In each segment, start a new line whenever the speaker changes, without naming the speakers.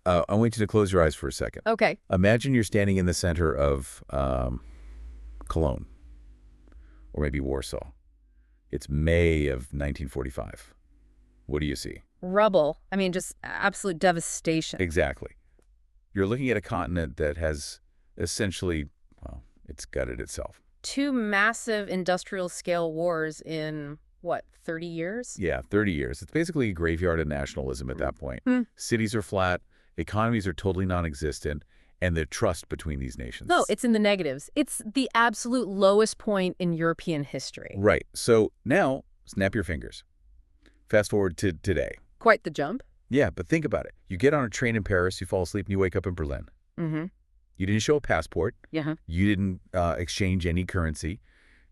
I want you to close your eyes for a second.
Okay.
Imagine you're standing in the center of Cologne, or maybe Warsaw. It's May of 1945. What do you see?
Rubble. I mean, just absolute devastation.
Exactly. You're looking at a continent that has essentially, well, it's gutted itself.
2 massive industrial scale wars in, what, 30 years?
Yeah, 30 years. It's basically a graveyard of nationalism at that point.
Hmm.
Cities are flat, economies are totally non-existent, and the trust between these nations.
No, it's in the negatives. It's the absolute lowest point in European history.
Right. So now, snap your fingers. Fast forward to today.
Quite the jump.
Yeah, but think about it. You get on a train in Paris, you fall asleep, and you wake up in Berlin.
Mm-hmm.
You didn't show a passport.
Yeah.
You didn't exchange any currency.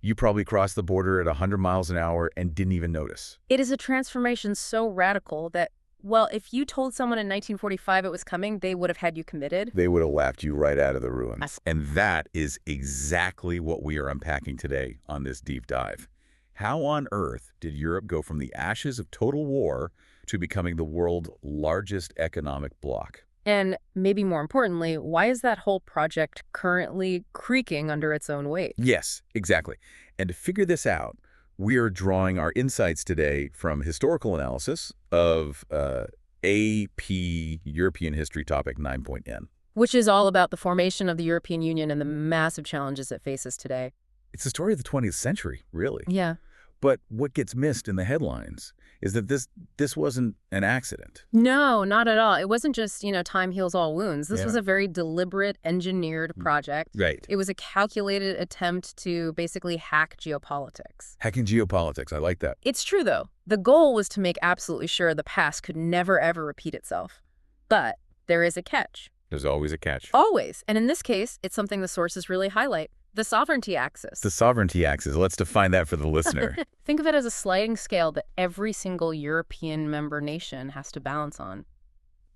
You probably crossed the border at 100 miles an hour and didn't even notice.
It is a transformation so radical that, well, if you told someone in 1945 it was coming, they would have had you committed.
They would have laughed you right out of the ruins. And that is exactly what we are unpacking today on this deep dive. How on earth did Europe go from the ashes of total war to becoming the world's largest economic bloc?
And maybe more importantly, why is that whole project currently creaking under its own weight?
Yes, exactly. And to figure this out, we are drawing our insights today from historical analysis of AP European History Topic 9.N.
Which is all about the formation of the European Union and the massive challenges it faces today.
It's the story of the 20th century, really.
Yeah.
But what gets missed in the headlines is that this wasn't an accident.
No, not at all. It wasn't just, time heals all wounds. This
Yeah.
was a very deliberate, engineered project.
Right.
It was a calculated attempt to basically hack geopolitics.
Hacking geopolitics, I like that.
It's true, though. The goal was to make absolutely sure the past could never, ever repeat itself. But there is a catch.
There's always a catch.
Always. And in this case, it's something the sources really highlight. The sovereignty axis.
The sovereignty axis. Let's define that for the listener.
Think of it as a sliding scale that every single European member nation has to balance on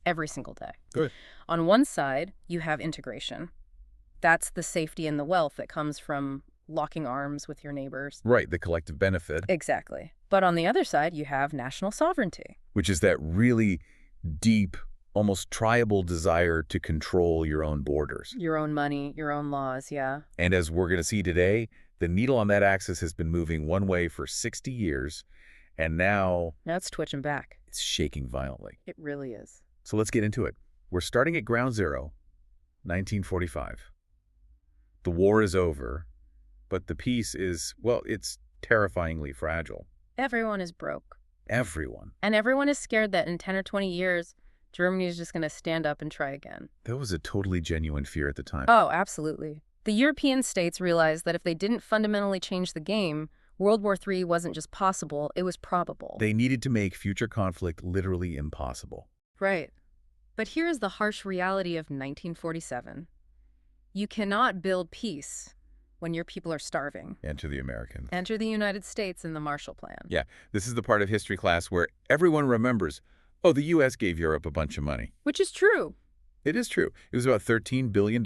every single day.
Good.
On one side, you have integration. That's the safety and the wealth that comes from locking arms with your neighbors.
Right, the collective benefit.
Exactly. But on the other side, you have national sovereignty.
Which is that really deep, almost tribal desire to control your own borders.
Your own money, your own laws, yeah.
And as we're going to see today, the needle on that axis has been moving one way for 60 years, and now
it's twitching back.
It's shaking violently.
It really is.
So let's get into it. We're starting at ground zero, 1945. The war is over, but the peace is, well, it's terrifyingly fragile.
Everyone is broke.
Everyone.
And everyone is scared that in 10 or 20 years, Germany is just going to stand up and try again.
That was a totally genuine fear at the time.
Oh, absolutely. The European states realized that if they didn't fundamentally change the game, World War III wasn't just possible, it was probable.
They needed to make future conflict literally impossible.
Right. But here is the harsh reality of 1947. You cannot build peace when your people are starving.
Enter the Americans.
Enter the United States in the Marshall Plan.
Yeah, this is the part of history class where everyone remembers, oh, the U.S. gave Europe a bunch of money.
Which is true.
It is true. It was about $13 billion,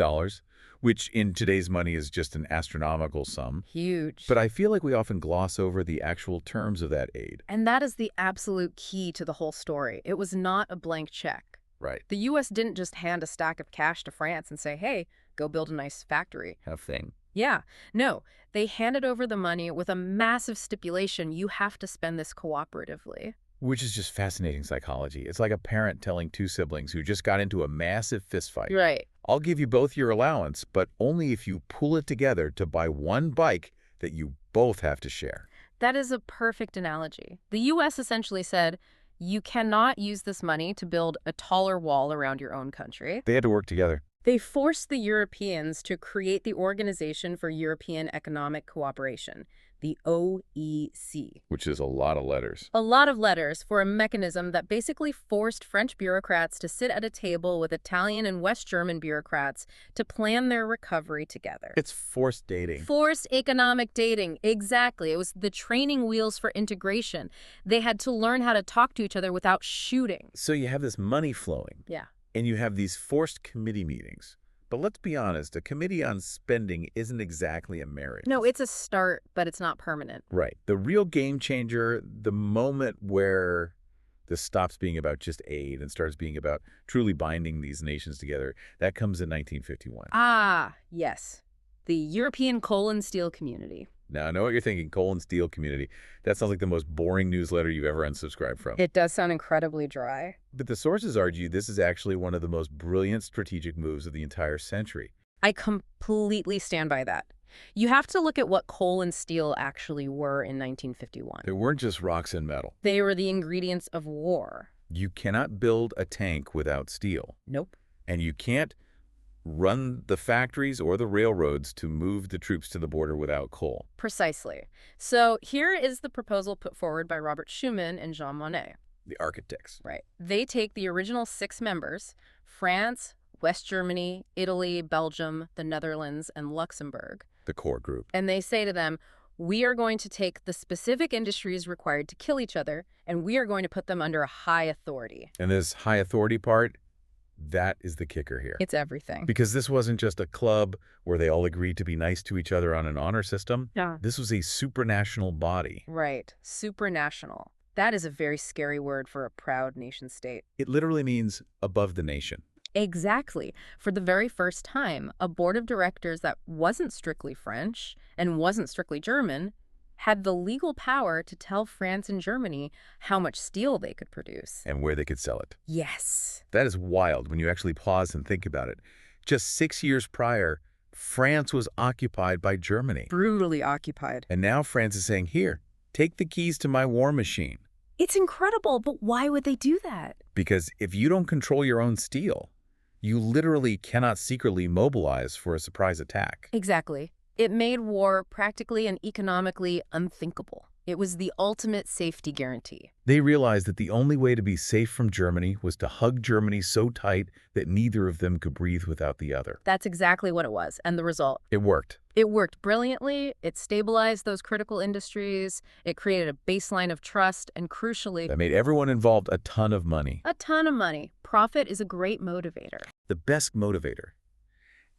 which in today's money is just an astronomical sum.
Huge.
But I feel like we often gloss over the actual terms of that aid.
And that is the absolute key to the whole story. It was not a blank check.
Right.
The U.S. didn't just hand a stack of cash to France and say, hey, go build a nice factory.
Have thing.
Yeah. No, they handed over the money with a massive stipulation. You have to spend this cooperatively.
Which is just fascinating psychology. It's like a parent telling two siblings who just got into a massive fistfight.
Right.
I'll give you both your allowance, but only if you pull it together to buy one bike that you both have to share.
That is a perfect analogy. The U.S. essentially said, you cannot use this money to build a taller wall around your own country.
They had to work together.
They forced the Europeans to create the Organization for European Economic Cooperation, the OEC.
Which is a lot of letters.
A lot of letters for a mechanism that basically forced French bureaucrats to sit at a table with Italian and West German bureaucrats to plan their recovery together.
It's forced dating.
Forced economic dating, exactly. It was the training wheels for integration. They had to learn how to talk to each other without shooting.
So you have this money flowing.
Yeah.
And you have these forced committee meetings. But let's be honest, a committee on spending isn't exactly a marriage.
No, it's a start, but it's not permanent.
Right. The real game changer, the moment where This stops being about just aid and starts being about truly binding these nations together. That comes in 1951.
Ah, yes. The European Coal and Steel Community.
Now, I know what you're thinking, coal and steel community. That sounds like the most boring newsletter you've ever unsubscribed from.
It does sound incredibly dry.
But the sources argue this is actually one of the most brilliant strategic moves of the entire century.
I completely stand by that. You have to look at what coal and steel actually were in 1951.
They weren't just rocks and metal.
They were the ingredients of war.
You cannot build a tank without steel.
Nope.
And you can't run the factories or the railroads to move the troops to the border without coal.
Precisely. So here is the proposal put forward by Robert Schuman and Jean Monnet.
The architects.
Right. They take the original 6 members, France, West Germany, Italy, Belgium, the Netherlands, and Luxembourg.
The core group.
And they say to them, we are going to take the specific industries required to kill each other, and we are going to put them under a high authority.
And this high authority part, that is the kicker here.
It's everything.
Because this wasn't just a club where they all agreed to be nice to each other on an honor system.
Yeah.
This was a supranational body.
Right. Supranational. That is a very scary word for a proud nation state.
It literally means above the nation.
Exactly. For the very first time, a board of directors that wasn't strictly French and wasn't strictly German had the legal power to tell France and Germany how much steel they could produce.
And where they could sell it.
Yes.
That is wild when you actually pause and think about it. Just 6 years prior, France was occupied by Germany.
Brutally occupied.
And now France is saying, here, take the keys to my war machine.
It's incredible, but why would they do that?
Because if you don't control your own steel, you literally cannot secretly mobilize for a surprise attack.
Exactly. It made war practically and economically unthinkable. It was the ultimate safety guarantee.
They realized that the only way to be safe from Germany was to hug Germany so tight that neither of them could breathe without the other.
That's exactly what it was, and the result.
It worked.
It worked brilliantly. It stabilized those critical industries. It created a baseline of trust, and crucially,
That made everyone involved a ton of money.
a ton of money. Profit is a great motivator.
The best motivator.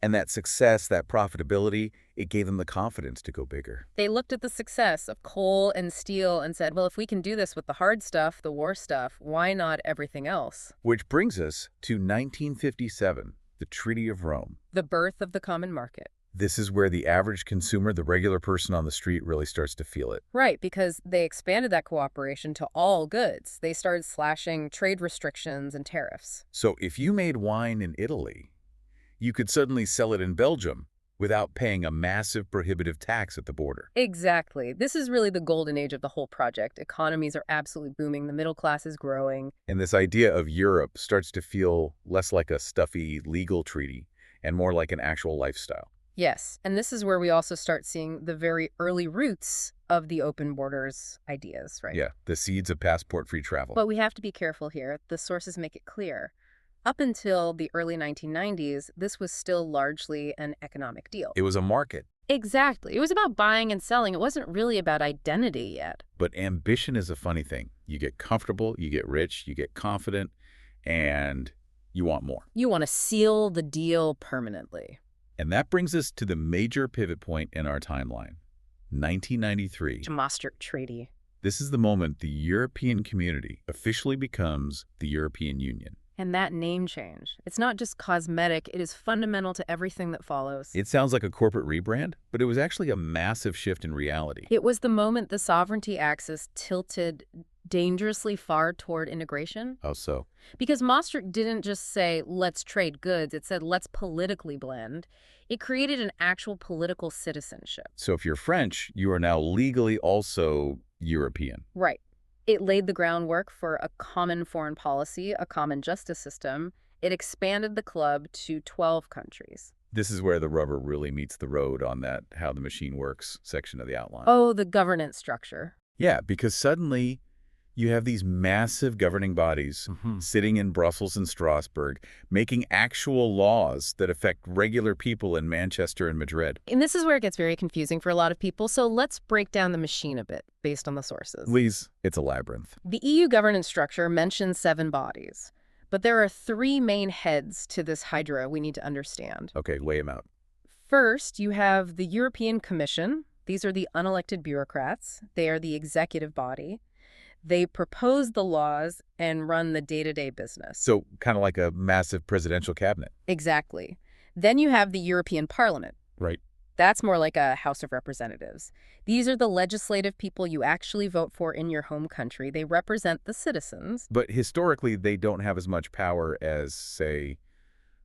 And that success, that profitability, it gave them the confidence to go bigger.
They looked at the success of coal and steel and said, well, if we can do this with the hard stuff, the war stuff, why not everything else?
Which brings us to 1957, the Treaty of Rome.
The birth of the common market.
This is where the average consumer, the regular person on the street, really starts to feel it.
Right, because they expanded that cooperation to all goods. They started slashing trade restrictions and tariffs.
So if you made wine in Italy, you could suddenly sell it in Belgium without paying a massive prohibitive tax at the border.
Exactly. This is really the golden age of the whole project. Economies are absolutely booming. The middle class is growing.
And this idea of Europe starts to feel less like a stuffy legal treaty and more like an actual lifestyle.
Yes, and this is where we also start seeing the very early roots of the open borders ideas, right?
Yeah, the seeds of passport-free travel.
But we have to be careful here. The sources make it clear. Up until the early 1990s, this was still largely an economic deal.
It was a market.
Exactly. It was about buying and selling. It wasn't really about identity yet.
But ambition is a funny thing. You get comfortable, you get rich, you get confident, and you want more.
You want to seal the deal permanently.
And that brings us to the major pivot point in our timeline, 1993.
The Maastricht Treaty.
This is the moment the European community officially becomes the European Union.
And that name change, it's not just cosmetic, it is fundamental to everything that follows.
It sounds like a corporate rebrand, but it was actually a massive shift in reality.
It was the moment the sovereignty axis tilted dangerously far toward integration.
How so?
Because Maastricht didn't just say, let's trade goods, it said, let's politically blend. It created an actual political citizenship.
So if you're French, you are now legally also European.
Right. It laid the groundwork for a common foreign policy, a common justice system. It expanded the club to 12 countries.
This is where the rubber really meets the road on that how the machine works section of the outline.
Oh, the governance structure.
Yeah, because suddenly you have these massive governing bodies sitting in Brussels and Strasbourg, making actual laws that affect regular people in Manchester and Madrid.
And this is where it gets very confusing for a lot of people, so let's break down the machine a bit based on the sources.
Please, it's a labyrinth.
The EU governance structure mentions 7 bodies, but there are 3 main heads to this hydra we need to understand.
Okay, lay them out.
First, you have the European Commission. These are the unelected bureaucrats. They are the executive body. They propose the laws and run the day-to-day business.
So kind of like a massive presidential cabinet.
Exactly. Then you have the European Parliament.
Right.
That's more like a House of Representatives. These are the legislative people you actually vote for in your home country. They represent the citizens.
But historically, they don't have as much power as, say,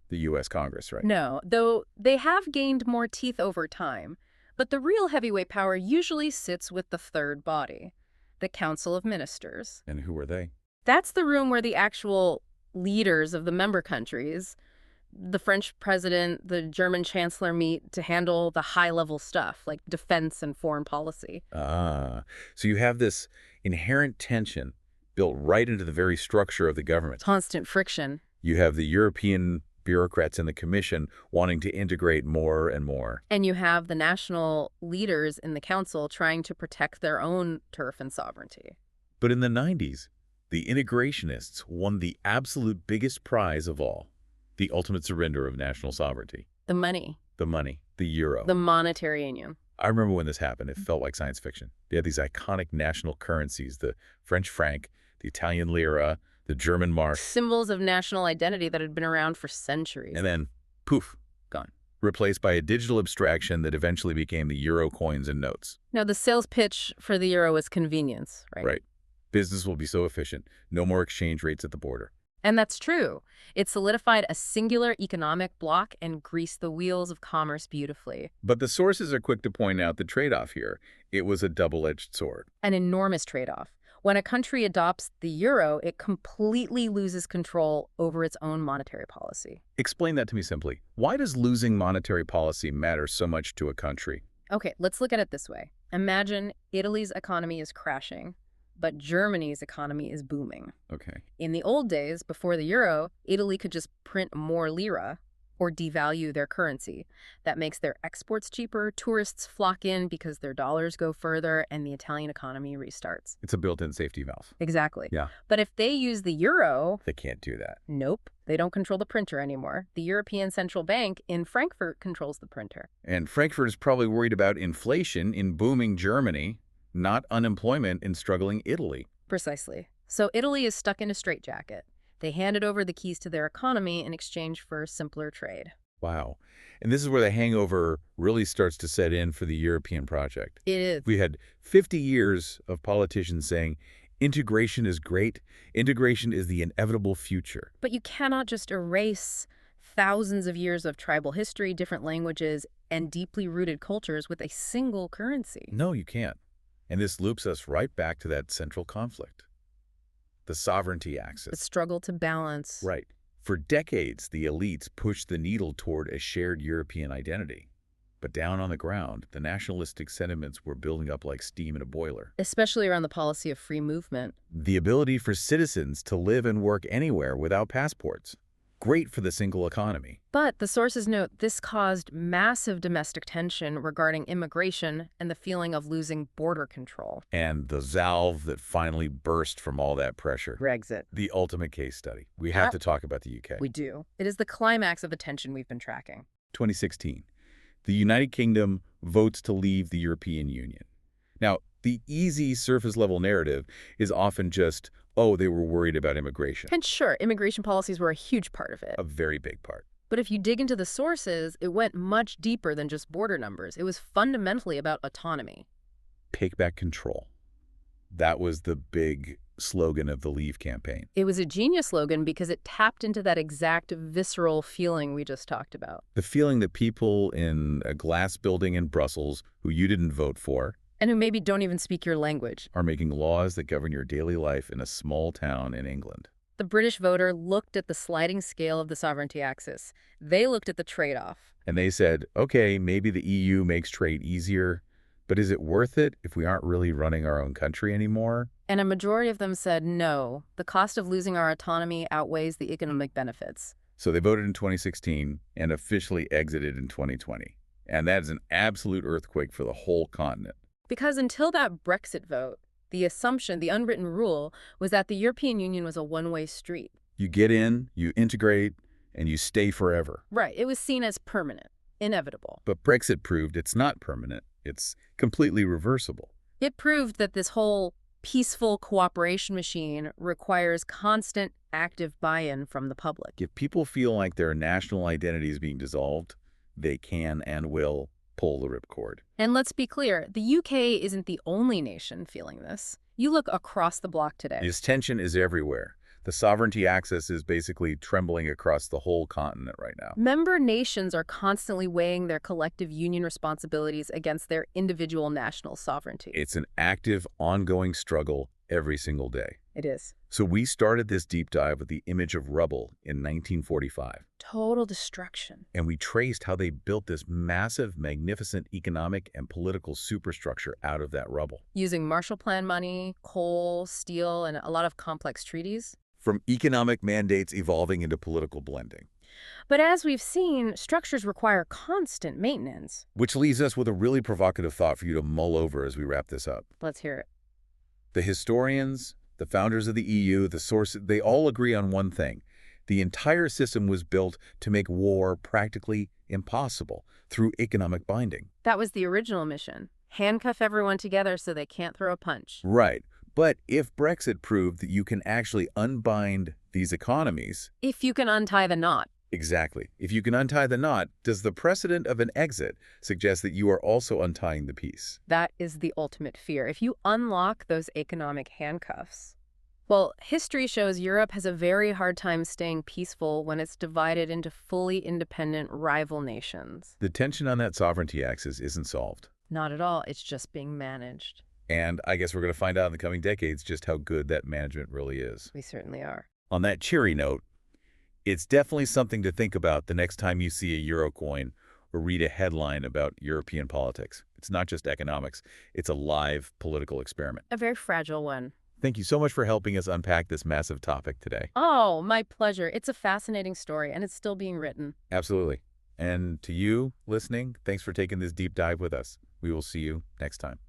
the U.S. Congress, right?
No, though they have gained more teeth over time. But the real heavyweight power usually sits with the third body, the Council of Ministers.
And who are they?
That's the room where the actual leaders of the member countries, the French president, the German chancellor, meet to handle the high-level stuff like defense and foreign policy.
Ah, so you have this inherent tension built right into the very structure of the government.
Constant friction.
You have the European bureaucrats in the Commission wanting to integrate more and more.
And you have the national leaders in the council trying to protect their own turf and sovereignty.
But in the 90s, the integrationists won the absolute biggest prize of all, the ultimate surrender of national sovereignty.
The money.
The money, the euro.
The monetary union.
I remember when this happened, it felt like science fiction. They had these iconic national currencies, the French franc, the Italian lira, the German mark.
Symbols of national identity that had been around for centuries.
And then, poof, gone. Replaced by a digital abstraction that eventually became the euro coins and notes.
Now, the sales pitch for the euro is convenience, right?
Right. Business will be so efficient. No more exchange rates at the border.
And that's true. It solidified a singular economic bloc and greased the wheels of commerce beautifully.
But the sources are quick to point out the trade-off here. It was a double-edged sword.
An enormous trade-off. When a country adopts the euro, it completely loses control over its own monetary policy.
Explain that to me simply. Why does losing monetary policy matter so much to a country?
Okay, let's look at it this way. Imagine Italy's economy is crashing, but Germany's economy is booming.
Okay.
In the old days, before the euro, Italy could just print more lira or devalue their currency. That makes their exports cheaper, tourists flock in because their dollars go further, and the Italian economy restarts.
It's a built-in safety valve.
Exactly.
Yeah.
But if they use the euro,
They can't do that.
nope, they don't control the printer anymore. The European Central Bank in Frankfurt controls the printer.
And Frankfurt is probably worried about inflation in booming Germany, not unemployment in struggling Italy.
Precisely. So Italy is stuck in a straitjacket. They handed over the keys to their economy in exchange for simpler trade.
Wow. And this is where the hangover really starts to set in for the European project.
It is.
We had 50 years of politicians saying, integration is great, integration is the inevitable future.
But you cannot just erase thousands of years of tribal history, different languages, and deeply rooted cultures with a single currency.
No, you can't. And this loops us right back to that central conflict. The sovereignty
The
axis.
struggle to balance.
Right. For decades, the elites pushed the needle toward a shared European identity. But down on the ground, the nationalistic sentiments were building up like steam in a boiler.
Especially around the policy of free movement.
The ability for citizens to live and work anywhere without passports. Great for the single economy.
But the sources note this caused massive domestic tension regarding immigration and the feeling of losing border control.
And the valve that finally burst from all that pressure.
Brexit.
The ultimate case study. We have to talk about the UK.
We do. It is the climax of the tension we've been tracking.
2016. The United Kingdom votes to leave the European Union. Now, the easy surface-level narrative is often just, oh, they were worried about immigration.
And sure, immigration policies were a huge part of it.
A very big part.
But if you dig into the sources, it went much deeper than just border numbers. It was fundamentally about autonomy.
Take back control. That was the big slogan of the Leave campaign.
It was a genius slogan because it tapped into that exact visceral feeling we just talked about.
The feeling that people in a glass building in Brussels who you didn't vote for
And who maybe don't even speak your language.
are making laws that govern your daily life in a small town in England.
The British voter looked at the sliding scale of the sovereignty axis. They looked at the trade-off.
And they said, okay, maybe the EU makes trade easier, but is it worth it if we aren't really running our own country anymore?
And a majority of them said no. The cost of losing our autonomy outweighs the economic benefits.
So they voted in 2016 and officially exited in 2020. And that is an absolute earthquake for the whole continent.
Because until that Brexit vote, the assumption, the unwritten rule, was that the European Union was a one-way street.
You get in, you integrate, and you stay forever.
Right. It was seen as permanent, inevitable.
But Brexit proved it's not permanent. It's completely reversible.
It proved that this whole peaceful cooperation machine requires constant, active buy-in from the public.
If people feel like their national identity is being dissolved, they can and will pull the ripcord.
And let's be clear, the UK isn't the only nation feeling this. You look across the bloc today.
This tension is everywhere. The sovereignty axis is basically trembling across the whole continent right now.
Member nations are constantly weighing their collective union responsibilities against their individual national sovereignty.
It's an active, ongoing struggle every single day.
It is.
So we started this deep dive with the image of rubble in 1945.
Total destruction.
And we traced how they built this massive, magnificent economic and political superstructure out of that rubble.
Using Marshall Plan money, coal, steel, and a lot of complex treaties.
From economic mandates evolving into political blending.
But as we've seen, structures require constant maintenance.
Which leaves us with a really provocative thought for you to mull over as we wrap this up.
Let's hear it.
The historians, the founders of the EU, the sources, they all agree on one thing. The entire system was built to make war practically impossible through economic binding.
That was the original mission. Handcuff everyone together so they can't throw a punch.
Right. But if Brexit proved that you can actually unbind these economies...
If you can untie the knot.
Exactly. If you can untie the knot, does the precedent of an exit suggest that you are also untying the piece?
That is the ultimate fear. If you unlock those economic handcuffs. Well, history shows Europe has a very hard time staying peaceful when it's divided into fully independent rival nations.
The tension on that sovereignty axis isn't solved.
Not at all. It's just being managed.
And I guess we're going to find out in the coming decades just how good that management really is.
We certainly are.
On that cheery note, it's definitely something to think about the next time you see a euro coin or read a headline about European politics. It's not just economics. It's a live political experiment.
A very fragile one.
Thank you so much for helping us unpack this massive topic today.
Oh, my pleasure. It's a fascinating story, and it's still being written.
Absolutely. And to you listening, thanks for taking this deep dive with us. We will see you next time.